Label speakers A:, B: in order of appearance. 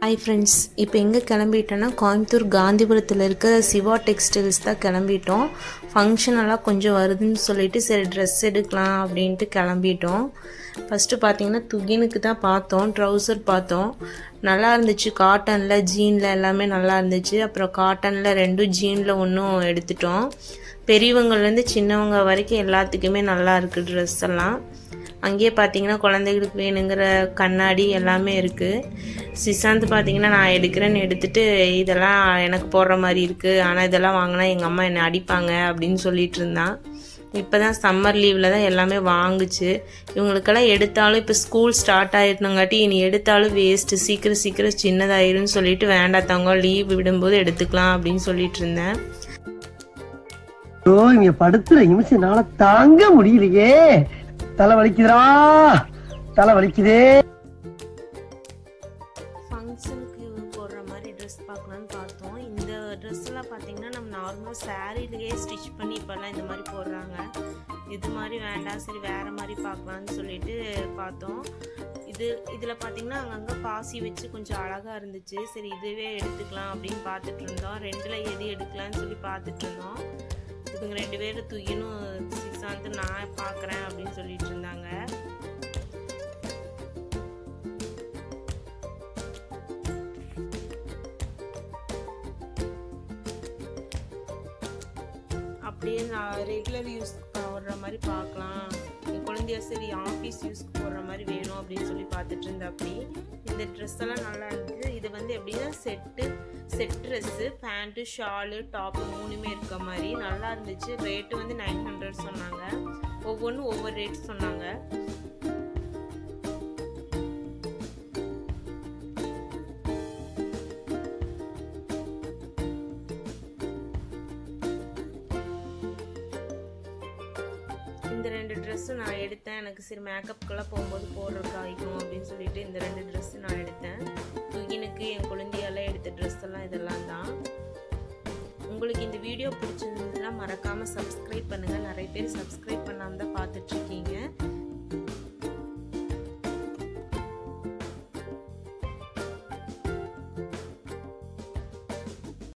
A: Hi friends, இப்போ எங்கே கிளம்பிட்டோன்னா கோயம்புத்தூர் காந்திபுரத்தில் இருக்கிற சிவா டெக்ஸ்டைல்ஸ் தான் கிளம்பிட்டோம். ஃபங்க்ஷனெல்லாம் கொஞ்சம் வருதுன்னு சொல்லிட்டு சரி ட்ரெஸ் எடுக்கலாம் அப்படின்ட்டு கிளம்பிட்டோம். ஃபஸ்ட்டு பார்த்திங்கன்னா துகினுக்கு தான் பார்த்தோம், ட்ரௌசர் பார்த்தோம். நல்லா இருந்துச்சு, காட்டனில் ஜீனில் எல்லாமே நல்லா இருந்துச்சு. அப்புறம் காட்டனில் 2 ஜீனில் ஒன்றும் எடுத்துட்டோம். பெரியவங்கள்லேருந்து சின்னவங்க வரைக்கும் எல்லாத்துக்குமே நல்லா இருக்குது ட்ரெஸ் எல்லாம். அங்கேயே பார்த்தீங்கன்னா குழந்தைகளுக்கு வேணுங்கிற கண்ணாடி எல்லாமே இருக்குது. சிசாந்த் பார்த்தீங்கன்னா நான் எடுக்கிறேன்னு எடுத்துகிட்டு இதெல்லாம் எனக்கு போடுற மாதிரி இருக்குது, ஆனால் இதெல்லாம் வாங்கினா எங்கள் அம்மா என்னை அடிப்பாங்க அப்படின்னு சொல்லிட்டு இருந்தான். இப்போ தான் சம்மர் லீவில் தான் எல்லாமே வாங்குச்சு. இவங்களுக்கெல்லாம் எடுத்தாலும் இப்போ ஸ்கூல் ஸ்டார்ட் ஆகிருந்தங்காட்டி இனி எடுத்தாலும் வேஸ்ட்டு, சீக்கிரம் சின்னதாயிருன்னு சொல்லிட்டு வேண்டாத்தவங்க லீவ் விடும்போது எடுத்துக்கலாம் அப்படின்னு சொல்லிட்டு இருந்தேன்.
B: இங்க படுத்துற நிமிஷம்னால தாங்க முடியலையே, தலை வலிக்குதுடா, தலை வலிக்குதே.
A: ஃபங்க்ஷனுக்கு போடுற மாதிரி ட்ரெஸ் பார்க்கலான்னு பார்த்தோம். இந்த ட்ரெஸ்ஸெல்லாம் பார்த்தீங்கன்னா நம்ம நார்மலாக சாரீலேயே ஸ்டிச் பண்ணி இப்போல்லாம் இந்த மாதிரி போடுறாங்க. இது மாதிரி வேண்டாம், சரி வேறு மாதிரி பார்க்கலான்னு சொல்லிட்டு பார்த்தோம். இதில் பார்த்தீங்கன்னா அங்கங்கே பாசி வச்சு கொஞ்சம் அழகாக இருந்துச்சு. சரி இதுவே எடுத்துக்கலாம் அப்படின்னு பார்த்துட்டு இருந்தோம். 2ல் எது எடுக்கலான்னு சொல்லி பார்த்துட்டு இருந்தோம். இவங்க 2 பேரும் துகினும் சிசாந்து நான் பார்க்குறேன் அப்படின்னு சொல்லிட்டு இருந்தாங்க. அப்படியே நான் ரெகுலர் யூஸ்க்கு போடுற மாதிரி பார்க்கலாம், என் குழந்தைய சரி ஆஃபீஸ் யூஸ்க்கு போடுற மாதிரி வேணும் அப்படின்னு சொல்லி பார்த்துட்டு இருந்தேன். அப்படி இந்த ட்ரெஸ் எல்லாம் நல்லா இருந்துச்சு. இது வந்து எப்படின்னா set dress, pant, shawl, top 3மே இருக்க மாதிரி நல்லா இருந்துச்சு. ரேட்டு வந்து 900 சொன்னாங்க. ஒவ்வொன்றும் ஒவ்வொரு ரேட் சொன்னாங்க. இந்த 2 ட்ரெஸ்ஸும் நான் எடுத்தேன். எனக்கு சரி மேக்கப்புக்கெல்லாம் போகும்போது போடுறதுக்கு ஆகிக்கும் அப்படின்னு சொல்லிட்டு இந்த 2 ட்ரெஸ்ஸு நான் எடுத்தேன். துகினுக்கு என் குழந்தையெல்லாம் எடுத்த ட்ரெஸ் எல்லாம் இதெல்லாம் தான். உங்களுக்கு இந்த வீடியோ பிடிச்சிருந்ததுன்னா மறக்காமல் சப்ஸ்கிரைப் பண்ணுங்கள். நிறைய பேர் சப்ஸ்கிரைப் பண்ணாமல் தான் பார்த்துட்ருக்கீங்க.